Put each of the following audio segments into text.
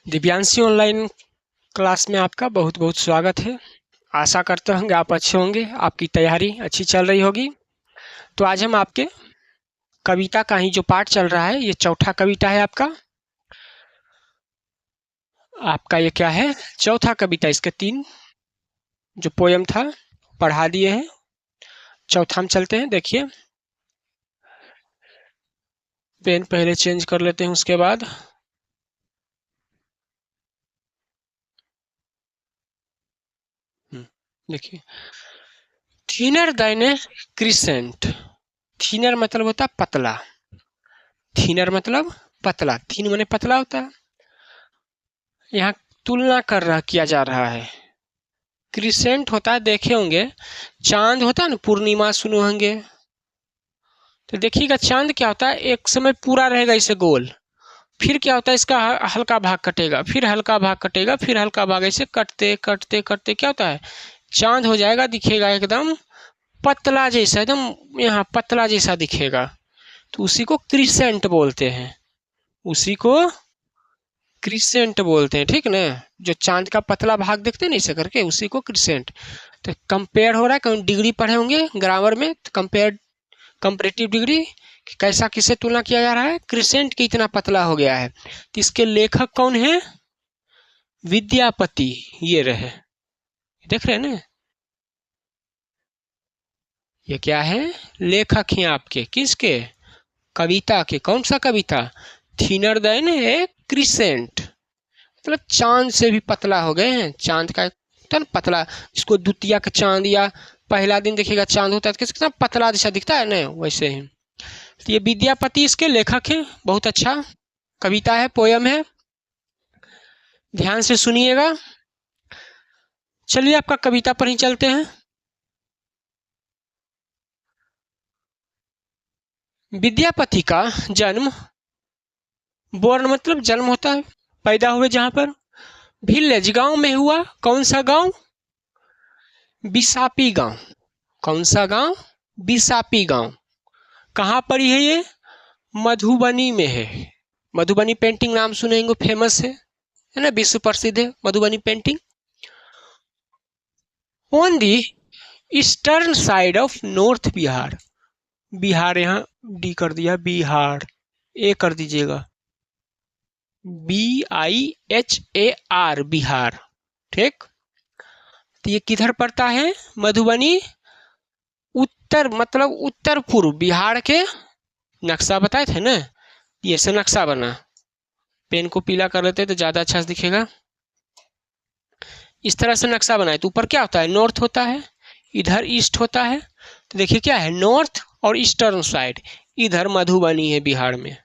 Divyanshi online class में आपका बहुत बहुत स्वागत है। आशा करते होंगे आप अच्छे होंगे, आपकी तैयारी अच्छी चल रही होगी। तो आज हम आपके कविता का ही जो पाठ चल रहा है, ये चौथा कविता है आपका ये क्या है, चौथा कविता। इसके 3 जो पोयम था पढ़ा दिए हैं। चौथा हम चलते हैं। देखिए, पेन पहले चेंज कर लेते हैं, उसके बाद देखिए, थीनर देन ए क्रिसेंट। थीनर मतलब होता है पतला, थीनर मतलब पतला, थीन माने पतला होता है। यहाँ तुलना किया जा रहा है। क्रिसेंट होता है, देखे होंगे चांद होता है ना, पूर्णिमा सुने होंगे। तो देखिएगा चांद क्या होता है, एक समय पूरा रहेगा इसे गोल, फिर क्या होता है इसका हल्का भाग कटेगा, फिर हल्का भाग कटेगा, फिर हल्का भाग, ऐसे कटते कटते कटते क्या होता है, चांद हो जाएगा, दिखेगा एकदम पतला जैसा, एकदम यहाँ पतला जैसा दिखेगा। तो उसी को क्रिसेंट बोलते हैं, उसी को क्रिसेंट बोलते हैं, ठीक ना। जो चांद का पतला भाग देखते हैं ना ऐसे करके, उसी को क्रिसेंट। तो कंपेयर हो रहा है, कहीं डिग्री पढ़े होंगे ग्रामर में, तो कंपेयर कंपेरेटिव डिग्री, कैसा किससे तुलना किया जा रहा है, क्रिसेंट के इतना पतला हो गया है। तो इसके लेखक कौन है, विद्यापति। ये रहे, देख रहे हैं ना, ये क्या है, लेखक हैं आपके, किसके, कविता के। कौन सा कविता, थीनर देन ए क्रिसेंट, मतलब चांद से भी पतला हो गए हैं। चांद का तो पतला, जिसको द्वितीया का चांद या पहला दिन देखिएगा चांद होता है तो कितना पतला जैसा दिखता है ना, वैसे ही। तो ये विद्यापति इसके लेखक हैं। बहुत अच्छा कविता है, पोयम है, ध्यान से सुनिएगा। चलिए आपका कविता पर ही चलते हैं। विद्यापति का जन्म, बोर्न मतलब जन्म होता है, पैदा हुए जहां पर, विलेज गांव में हुआ। कौन सा गांव, बिसापी गांव। कौन सा गांव, बिसापी गांव। कहाँ पर है ये, मधुबनी में है। मधुबनी पेंटिंग नाम सुनेंगे, फेमस है ना, विश्व प्रसिद्ध है Madhubani painting. On the eastern side of north Bihar. Bihar यहाँ डी कर दिया, बिहार ए कर दीजिएगा, BIHAR, बिहार, ठीक। तो ये किधर पड़ता है, मधुबनी, उत्तर मतलब उत्तर पूर्व बिहार के। नक्शा बताए थे ना, ये से नक्शा बना। पेन को पीला कर लेते तो ज्यादा अच्छा दिखेगा। इस तरह से नक्शा बनाए तो ऊपर क्या होता है, नॉर्थ होता है, इधर ईस्ट होता है। तो देखिए क्या है, नॉर्थ और ईस्टर्न साइड, इधर मधुबनी है बिहार में,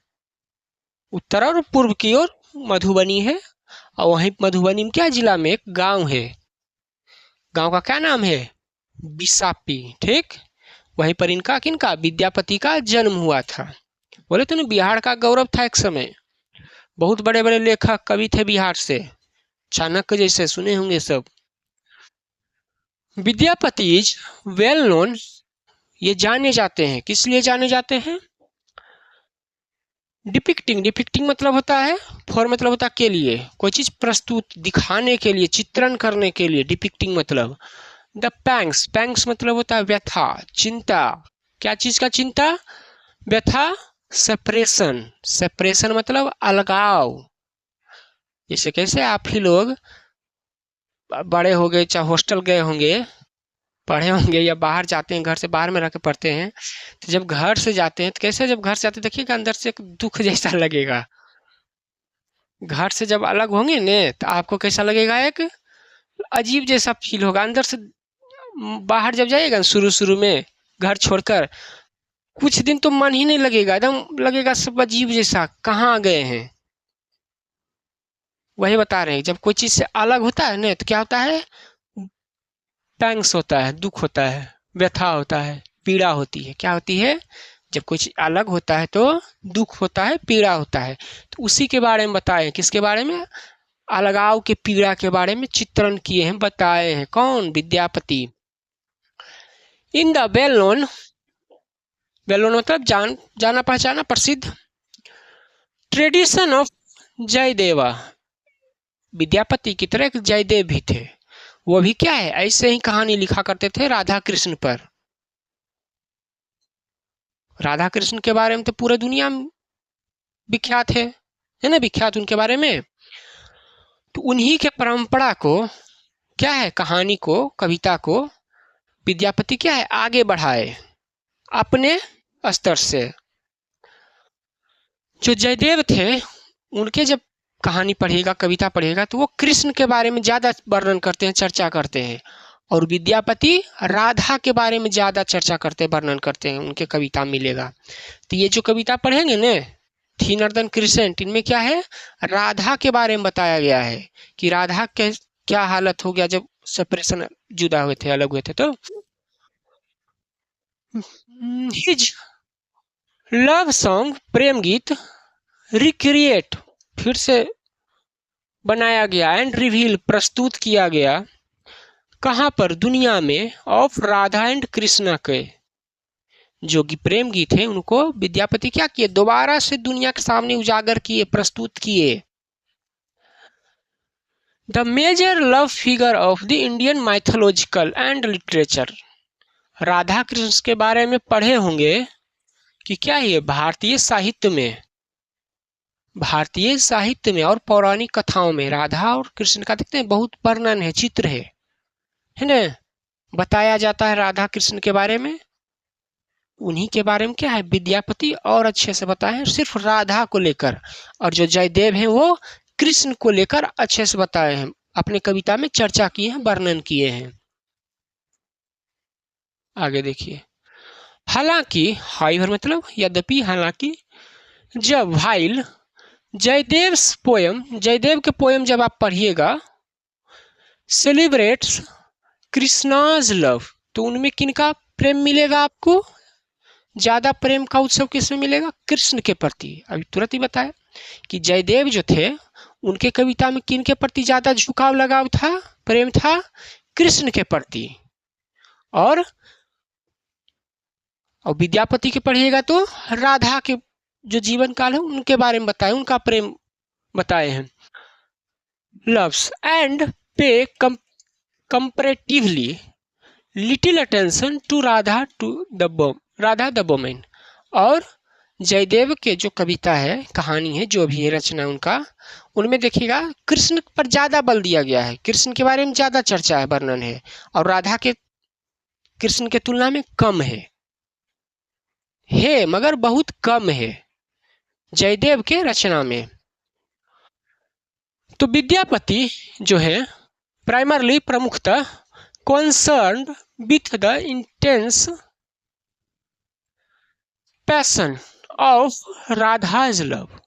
उत्तर और पूर्व की ओर मधुबनी है। और वहीं मधुबनी में क्या जिला में एक गांव है, गांव का क्या नाम है, बिसापी, ठीक। वहीं पर इनका किनका, विद्यापति का जन्म हुआ था। बोले तो ना बिहार का गौरव था एक समय, बहुत बड़े बड़े लेखक कवि थे बिहार से, चाणक्य जैसे सुने होंगे सब। विद्यापति इज वेल नोन, ये जाने जाते हैं, किस लिए जाने जाते हैं, डिपिक्टिंग, डिपिक्टिंग मतलब होता है, फॉर मतलब होता है के लिए, कोई चीज प्रस्तुत दिखाने के लिए, चित्रण करने के लिए, डिपिक्टिंग मतलब। द पैंग्स, पैंग्स मतलब होता है व्यथा, चिंता। क्या चीज का चिंता, व्यथा। सेपरेशन, सेपरेशन मतलब अलगाव। जैसे कैसे आप ही लोग बड़े हो गए, चाहे हॉस्टल गए होंगे, पढ़े होंगे, या बाहर जाते हैं, घर से बाहर में रह के पढ़ते हैं, तो जब घर से जाते हैं तो कैसे, जब घर से आते देखिएगा अंदर से एक दुख जैसा लगेगा। घर से जब अलग होंगे ने तो आपको कैसा लगेगा, एक अजीब जैसा फील होगा अंदर से। बाहर जब जाइएगा शुरू शुरू में घर छोड़कर, कुछ दिन तो मन ही नहीं लगेगा, एकदम लगेगा सब अजीब जैसा, कहाँ आ गए हैं। वही बता रहे हैं, जब कोई चीज से अलग होता है ना तो क्या होता है, पैंग्स होता है, दुख होता है, व्यथा होता है, पीड़ा होती है। क्या होती है, जब कुछ अलग होता है तो दुख होता है, पीड़ा होता है। तो उसी के बारे में बताए, किसके बारे में, अलगाव के पीड़ा के बारे में चित्रण किए हैं, बताए हैं। कौन, Vidyapati. In the well known, well known मतलब जाना पहचाना, प्रसिद्ध, ट्रेडिशन ऑफ जयदेवा, विद्यापति की तरह एक जयदेव भी थे। वो भी क्या है, ऐसे ही कहानी लिखा करते थे राधा कृष्ण पर। राधा कृष्ण के बारे में तो पूरे दुनिया में विख्यात है ना, विख्यात उनके बारे में। तो उन्हीं के परंपरा को क्या है, कहानी को, कविता को विद्यापति क्या है आगे बढ़ाए अपने स्तर से। जो जयदेव थे उनके जब कहानी पढ़ेगा, कविता पढ़ेगा, तो वो कृष्ण के बारे में ज्यादा वर्णन करते हैं, चर्चा करते हैं। और विद्यापति राधा के बारे में ज्यादा चर्चा करते हैं, वर्णन करते हैं, उनके कविता मिलेगा। तो ये जो कविता पढ़ेंगे न, थिनर देन क्रिसेंट, इनमें क्या है, राधा के बारे में बताया गया है कि राधा के क्या हालत हो गया जब सेपरेशन, जुदा हुए थे, अलग हुए थे। तो हिज लव सॉन्ग, प्रेम गीत, रिक्रिएट, फिर से बनाया गया, एंड रिवील, प्रस्तुत किया गया, कहाँ पर, दुनिया में, ऑफ राधा एंड कृष्णा के। जो कि प्रेम गीत है उनको विद्यापति क्या किए, दोबारा से दुनिया के सामने उजागर किए, प्रस्तुत किए। The major love figure of the Indian mythological and literature. Radha Krishna के बारे में पढ़े होंगे कि क्या है, भारतीय साहित्य में, भारतीय साहित्य में और पौराणिक कथाओं में राधा और कृष्ण का देखते हैं बहुत वर्णन है, चित्र है ना, बताया जाता है राधा कृष्ण के बारे में। उन्हीं के बारे में क्या है विद्यापति और अच्छे से बताए हैं, सिर्फ राधा को लेकर। और जो जयदेव हैं वो कृष्ण को लेकर अच्छे से बताए हैं, अपने कविता में चर्चा किए हैं, वर्णन किए हैं। आगे देखिए, हालांकि, हाइवर मतलब यद्यपि, हालांकि, जब वाइल जयदेव पोयम, जयदेव के पोयम जब आप पढ़िएगा, सेलिब्रेट्स कृष्णाज लव, तो उनमें किनका प्रेम मिलेगा आपको, ज्यादा प्रेम का उत्सव किसमें मिलेगा, कृष्ण के प्रति। अभी तुरंत ही बताया कि जयदेव जो थे उनके कविता में किन के प्रति ज्यादा झुकाव, लगाव था, प्रेम था, कृष्ण के प्रति। और विद्यापति के पढ़िएगा तो राधा के जो जीवन काल है उनके बारे में बताए, उनका प्रेम बताए हैं। Loves and pay comparatively little attention to Radha the women. और जयदेव के जो कविता है, कहानी है, जो भी है रचना उनका, उनमें देखिएगा कृष्ण पर ज्यादा बल दिया गया है, कृष्ण के बारे में ज्यादा चर्चा है, वर्णन है, और राधा के कृष्ण के तुलना में कम है मगर बहुत कम है जयदेव के रचना में। तो विद्यापति जो है प्राइमरली, प्रमुखतः concerned with the intense passion of Radha's love.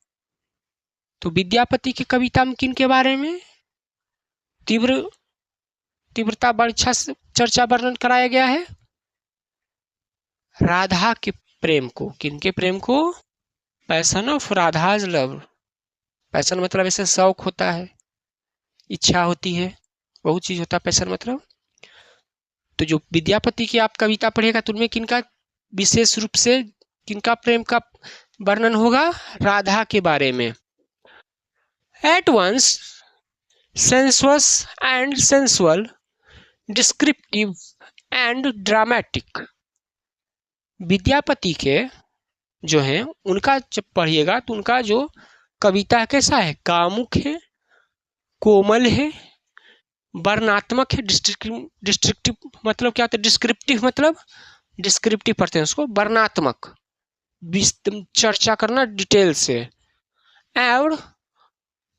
तो विद्यापति की कविता में किन के बारे में तीव्रता बड़ी अच्छा चर्चा, वर्णन कराया गया है, राधा के प्रेम को। किनके प्रेम को, passion of Radha's love. Passion मतलब ऐसे शौक होता है, इच्छा होती है, बहुत चीज होता है पैशन मतलब। तो जो विद्यापति की आप कविता पढ़ेगा तो उनमें किनका विशेष रूप से, किनका प्रेम का वर्णन होगा, राधा के बारे में। At once sensuous and sensual, descriptive and dramatic. Vidyapati के जो है उनका जब पढ़िएगा तो उनका जो कविता कैसा है, कामुक है, कोमल है, वर्णात्मक है, डिस्क्रिप्टिव मतलब क्या होता है, डिस्क्रिप्टिव मतलब डिस्क्रिप्टिव पढ़ते हैं उसको, वर्णात्मक, चर्चा करना डिटेल से। और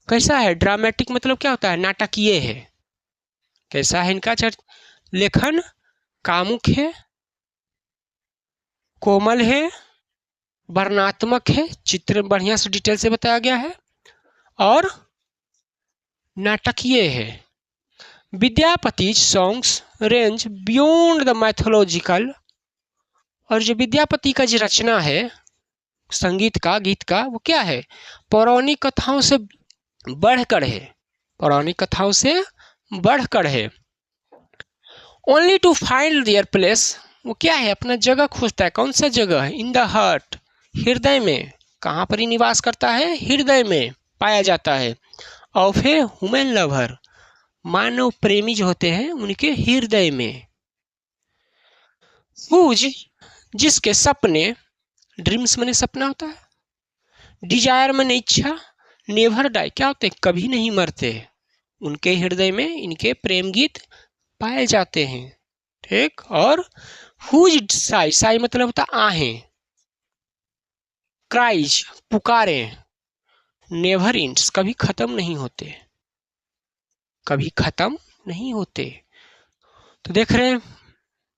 कैसा है, ड्रामेटिक मतलब क्या होता है, नाटकीय है। कैसा है इनका लेखन, कामुक है, कोमल है, वर्णात्मक है, चित्र बढ़िया से डिटेल से बताया गया है, और नाटकीय है। Vidyapati songs range beyond the mythological. और जो विद्यापति का जो रचना है संगीत का, गीत का, वो क्या है, पौराणिक कथाओं से बढ़कर है, पौराणिक कथाओं से बढ़कर है। Only to find their place, वो क्या है, अपना जगह खोजता है। कौन सा जगह है, इन द हार्ट, हृदय में। कहाँ पर ही निवास करता है, हृदय में पाया जाता है। ऑफ ए ह्यूमन लवर, मानव प्रेमी जो होते हैं उनके हृदय में। हुज, जिसके सपने, ड्रीम्स माने सपना होता है, डिजायर माने इच्छा, नेवर डाई क्या होते हैं, कभी नहीं मरते, उनके हृदय में इनके प्रेम गीत पाए जाते हैं। ठीक, और हुज साई, साई मतलब होता आहें, क्राइज पुकारे, नेवर इंड्स कभी खत्म नहीं होते, कभी खत्म नहीं होते। तो देख रहे हैं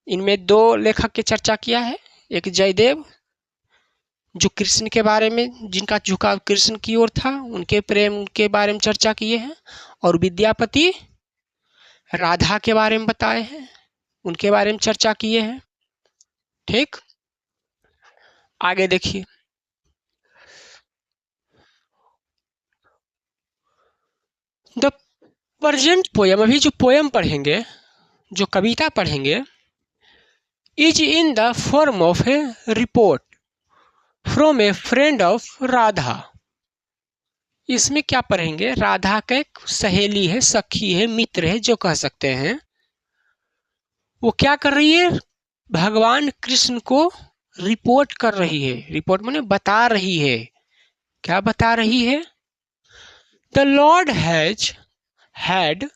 इनमें दो लेखक की चर्चा किया है, एक जयदेव जो कृष्ण के बारे में, जिनका झुकाव कृष्ण की ओर था, उनके प्रेम के बारे में चर्चा किए हैं, और विद्यापति राधा के बारे में बताए हैं, उनके बारे में चर्चा किए हैं। ठीक, आगे देखिए। द प्रेजेंट पोयम, अभी जो पोयम पढ़ेंगे, जो कविता पढ़ेंगे, is in the form of A report from A friend of Radha. इसमें क्या पढ़ेंगे, राधा का एक सहेली है, सखी है, मित्र है जो कह सकते हैं, वो क्या कर रही है, भगवान कृष्ण को रिपोर्ट कर रही है, रिपोर्ट माने बता रही है, क्या बता रही है, the lord has had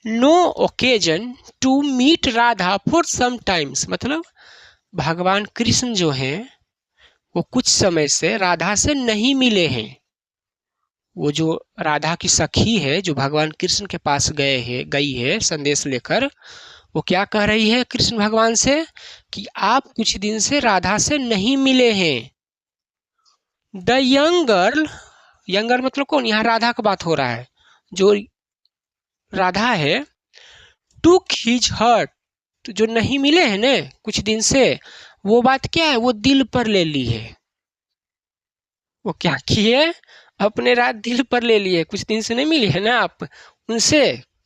no occasion to meet Radha for some times, मतलब भगवान कृष्ण जो हैं वो कुछ समय से राधा से नहीं मिले हैं। वो जो राधा की सखी है जो भगवान कृष्ण के पास गई है संदेश लेकर, वो क्या कह रही है कृष्ण भगवान से कि आप कुछ दिन से राधा से नहीं मिले हैं। The young girl, young girl मतलब कौन, यहाँ राधा का बात हो रहा है, जो राधा है, टुक हिज हर्ट, तो जो नहीं मिले हैं ना कुछ दिन से, वो बात क्या है, वो दिल पर ले ली है। वो क्या किए, अपने रात दिल पर ले लिए, कुछ दिन से नहीं मिली है ना आप उनसे,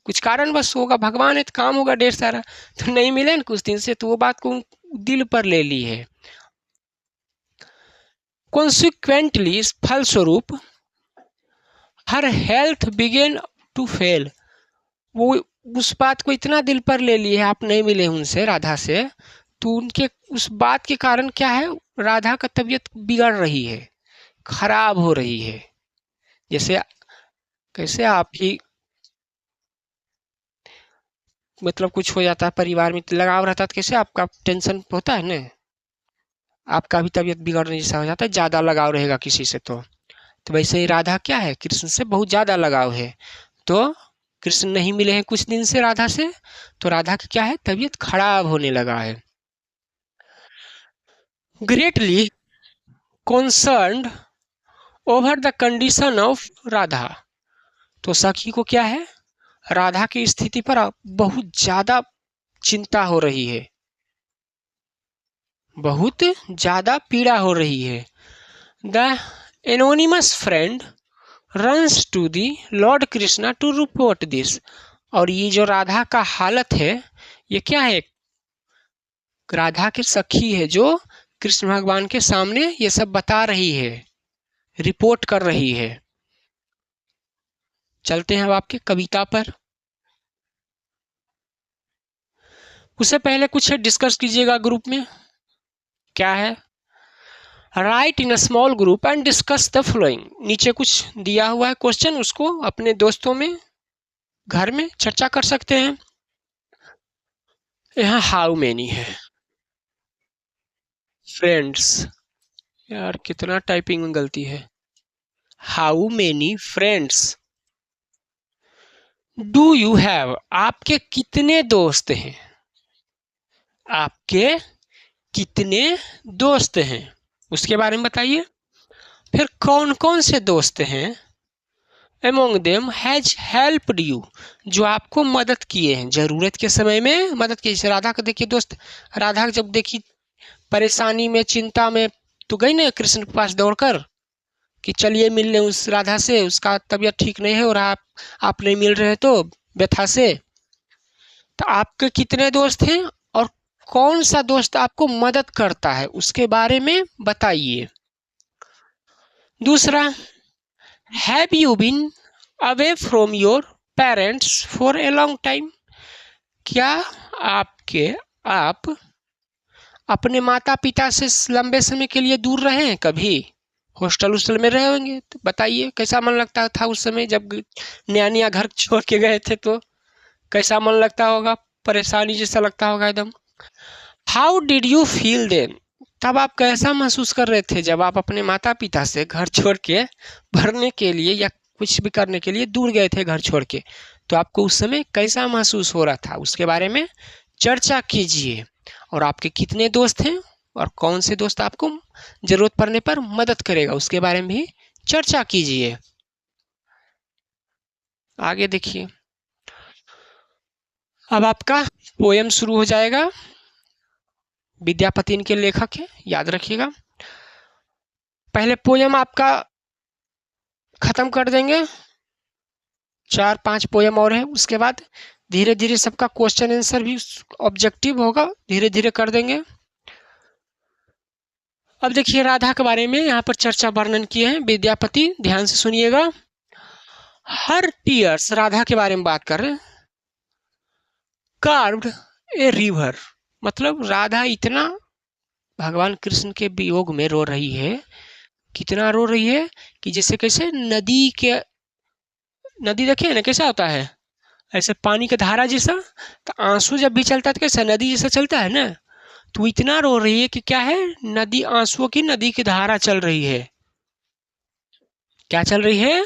कुछ कारण बस होगा, भगवान है तो काम होगा ढेर सारा, तो नहीं मिले ना कुछ दिन से, तो वो बात को दिल पर ले ली है। कॉन्सिक्वेंटली, फलस्वरूप, हर हेल्थ बिगेन टू फेल, वो उस बात को इतना दिल पर ले लिए, आप नहीं मिले उनसे राधा से, तो उनके उस बात के कारण क्या है, राधा का तबीयत बिगड़ रही है, खराब हो रही है। जैसे कैसे आप ही मतलब कुछ हो जाता है परिवार में, लगाव रहता है, तो कैसे आपका टेंशन होता है ना, आपका भी तबीयत बिगड़ने जैसा हो जाता है, ज़्यादा लगाव रहेगा किसी से तो वैसे ही राधा क्या है, कृष्ण से बहुत ज़्यादा लगाव है, तो कृष्ण नहीं मिले हैं कुछ दिन से राधा से, तो राधा की क्या है, तबीयत खराब होने लगा है। Greatly concerned over the condition of Radha, तो सखी को क्या है, राधा की स्थिति पर बहुत ज़्यादा चिंता हो रही है, बहुत ज़्यादा पीड़ा हो रही है। The anonymous friend runs to the lord Krishna to report this, और ये जो राधा का हालत है, ये क्या है, राधा की सखी है जो कृष्ण भगवान के सामने ये सब बता रही है, रिपोर्ट कर रही है। चलते हैं अब आपके कविता पर। उससे पहले कुछ डिस्कस कीजिएगा ग्रुप में, क्या है, right in a small group and discuss the following, नीचे कुछ दिया हुआ है क्वेश्चन, उसको अपने दोस्तों में घर में चर्चा कर सकते हैं। यहाँ हाउ मेनी है, फ्रेंड्स, यार कितना टाइपिंग में गलती है, how many friends do you have, आपके कितने दोस्त हैं, आपके कितने दोस्त हैं, उसके बारे में बताइए। फिर कौन कौन से दोस्त हैं, among them has helped you, जो आपको मदद किए हैं, जरूरत के समय में मदद की। जैसे राधा को देखिए दोस्त, राधा जब देखी परेशानी में, चिंता में, तो गई ना कृष्ण के पास दौड़कर कि चलिए मिल लें उस राधा से, उसका तबीयत ठीक नहीं है और आप नहीं मिल रहे तो व्यथा से। तो आपके कितने दोस्त हैं और कौन सा दोस्त आपको मदद करता है, उसके बारे में बताइए। दूसरा, have you been away from your parents for a long time. क्या आप अपने माता पिता से लंबे समय के लिए दूर रहे हैं कभी? हॉस्टल उस्टल में रहे होंगे, तो बताइए कैसा मन लगता था उस समय जब नया नया घर छोड़ के गए थे, तो कैसा मन लगता होगा, परेशानी जैसा लगता होगा एकदम। How did you feel then? तब आप कैसा महसूस कर रहे थे जब आप अपने माता पिता से घर छोड़ के पढ़ने के लिए या कुछ भी करने के लिए दूर गए थे घर छोड़ के, तो आपको उस समय कैसा महसूस हो रहा था, उसके बारे में चर्चा कीजिए। और आपके कितने दोस्त हैं और कौन से दोस्त आपको जरूरत पड़ने पर मदद करेगा, उसके बारे में भी चर्चा कीजिए। आगे देखिए, अब आपका पोयम शुरू हो जाएगा। विद्यापति इनके लेखक हैं, याद रखिएगा। पहले पोयम आपका खत्म कर देंगे, 4-5 पोयम और है, उसके बाद धीरे धीरे सबका क्वेश्चन आंसर भी ऑब्जेक्टिव होगा, धीरे धीरे कर देंगे। अब देखिए राधा के बारे में यहाँ पर चर्चा वर्णन किए हैं विद्यापति, ध्यान से सुनिएगा। हर टीयर्स, राधा के बारे में बात कर रहे हैं। कार्व्ड ए रिवर, मतलब राधा इतना भगवान कृष्ण के वियोग में रो रही है, कितना रो रही है कि जैसे कैसे नदी देखिए ना कैसा होता है, ऐसे पानी का धारा जैसा, तो आंसू जब भी चलता है तो कैसा नदी जैसा चलता है ना, तो इतना रो रही है कि क्या है, नदी आंसुओं की नदी की धारा चल रही है। क्या चल रही है?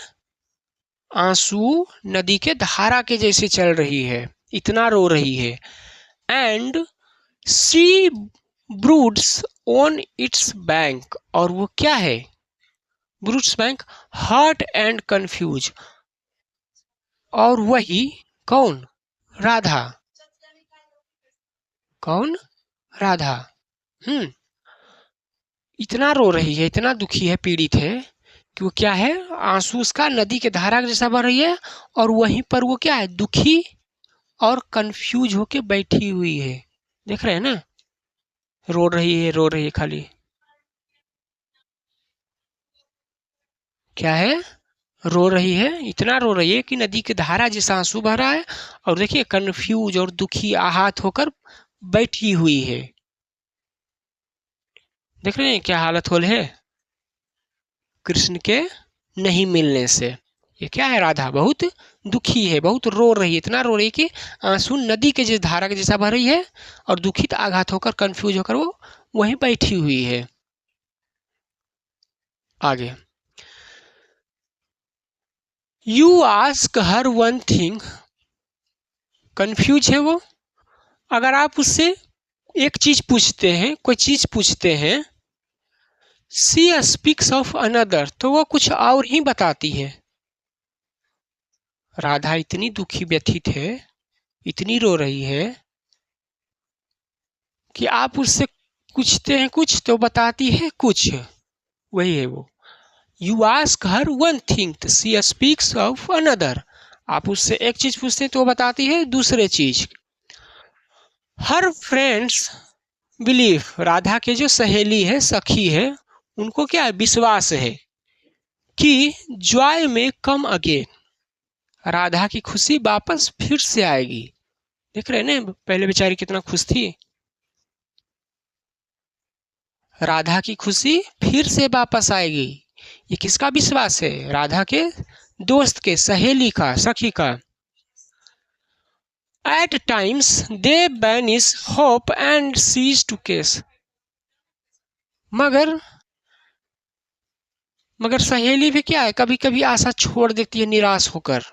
आंसू नदी के धारा के जैसे चल रही है, इतना रो रही है। And she broods on its bank, और वो क्या है, broods bank, hurt and confuse, और वही कौन, राधा, कौन, राधा। इतना रो रही है, इतना दुखी है, पीड़ित है कि वो क्या है, आंसू उसका नदी के धारा जैसा बह रही है, और वहीं पर वो क्या है, दुखी और कंफ्यूज होके बैठी हुई है। देख रहे हैं ना, रो रही है, रो रही है खाली। क्या है, रो रही है, इतना रो रही है कि नदी की धारा जैसा आंसू बह रहा है, और देखिए कंफ्यूज और दुखी आहत होकर बैठी हुई है। देख रहे हैं क्या हालत होल है कृष्ण के नहीं मिलने से। ये क्या है, राधा बहुत दुखी है, बहुत रो रही है, इतना रो रही है कि आंसू नदी के जिस धारा के जैसा बह रही है, और दुखित आघात होकर कंफ्यूज होकर वो वहीं बैठी हुई है। आगे, you ask her one thing, confuse है वो। अगर आप उससे एक चीज पूछते हैं, कोई चीज पूछते हैं, सी स्पीक्स ऑफ अनदर, तो वो कुछ और ही बताती है। राधा इतनी दुखी व्यथित है, इतनी रो रही है कि आप उससे पूछते हैं कुछ तो बताती है कुछ, वही है वो। You ask her one thing, she speaks of another, आप उससे एक चीज पूछते हैं तो वो बताती है दूसरे चीज। हर फ्रेंड्स बिलीव, राधा के जो सहेली है, सखी है, उनको क्या है, विश्वास है कि जॉय में कम अगेन, राधा की खुशी वापस फिर से आएगी। देख रहे हैं ना, पहले बेचारी कितना खुश थी, राधा की खुशी फिर से वापस आएगी। ये किसका विश्वास है, राधा के दोस्त के, सहेली का, सखी का। At times they banish hope and cease to case, मगर सहेली भी क्या है, कभी कभी आशा छोड़ देती है निराश होकर।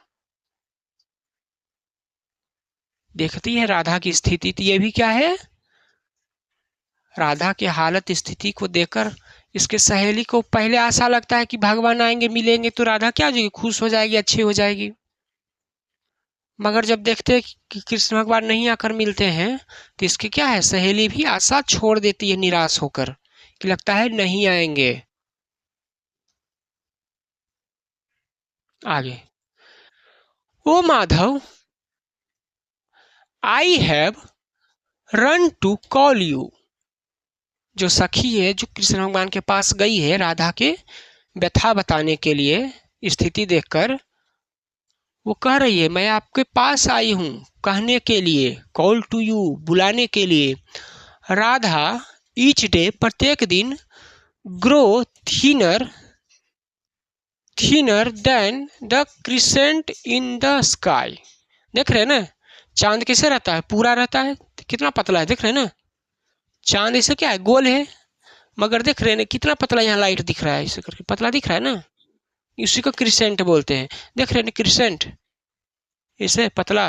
देखती है राधा की स्थिति, तो ये भी क्या है, राधा की हालत स्थिति को देखकर इसके सहेली को पहले आशा लगता है कि भगवान आएंगे मिलेंगे तो राधा क्या हो जाएगी, खुश हो जाएगी, अच्छी हो जाएगी। मगर जब देखते हैं कि कृष्ण भगवान नहीं आकर मिलते हैं, तो इसकी क्या है, सहेली भी आशा छोड़ देती है निराश होकर, कि लगता है नहीं आएंगे। आगे, oh Madhav, I have run to call you, जो सखी है, जो कृष्ण भगवान के पास गई है राधा के व्यथा बताने के लिए, स्थिति देखकर, वो कह रही है मैं आपके पास आई हूँ कहने के लिए, कॉल टू यू, बुलाने के लिए। राधा ईच डे, प्रत्येक दिन, grow thinner, thinner than the crescent in the sky. देख रहे हैं ना, चांद कैसे रहता है, पूरा रहता है, कितना पतला है, देख रहे हैं ना। चांद ऐसे क्या है, गोल है, मगर देख रहे हैं ना कितना पतला, यहाँ लाइट दिख रहा है, ऐसे करके पतला दिख रहा है ना, इसी को क्रिसेंट बोलते हैं। देख रहे हैं ना क्रिसेंट, इसे पतला।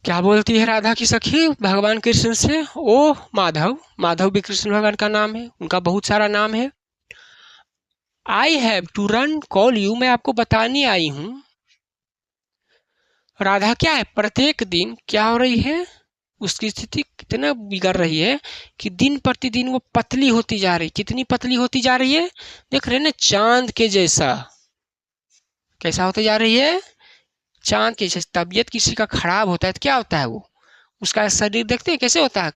क्या बोलती है राधा की सखी भगवान कृष्ण से, ओ माधव, माधव भी कृष्ण भगवान का नाम है, उनका बहुत सारा नाम है। I have to run call you, मैं आपको बताने आई हूँ। राधा क्या है, प्रत्येक दिन क्या हो रही है, उसकी स्थिति कितना बिगड़ रही है कि दिन प्रतिदिन वो पतली होती जा रही। कितनी पतली होती जा रही है, देख रहे हैं ना, चांद के जैसा। कैसा होती जा रही है, चांद के जैसा। तबीयत किसी का खराब होता है तो क्या होता है, वो उसका शरीर देखते हैं कैसे होता है,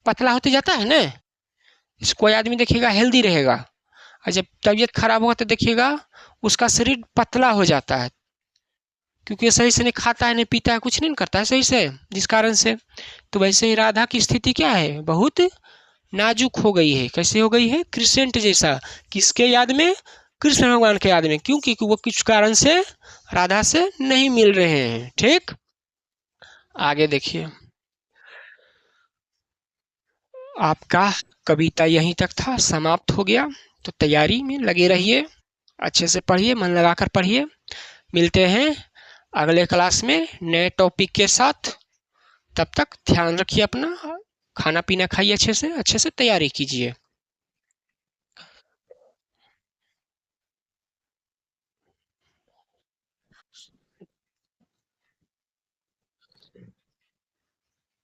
पतला होते जाता है ना। कोई आदमी देखिएगा हेल्दी रहेगा, और जब तबीयत खराब होगा तो देखिएगा उसका शरीर पतला हो जाता है, क्योंकि सही से नहीं खाता है, नहीं पीता है, कुछ नहीं करता है सही से, जिस कारण से। तो वैसे ही राधा की स्थिति क्या है, बहुत नाजुक हो गई है। कैसे हो गई है, क्रिसेंट जैसा। किसके याद में, कृष्ण भगवान के याद में, क्योंकि वो कुछ कारण से राधा से नहीं मिल रहे हैं। ठीक, आगे देखिए। आपका कविता यहीं तक था, समाप्त हो गया। तो तैयारी में लगे रहिए, अच्छे से पढ़िए, मन लगाकर पढ़िए। मिलते हैं अगले क्लास में नए टॉपिक के साथ। तब तक ध्यान रखिए अपना, खाना पीना खाइए, अच्छे से तैयारी कीजिए।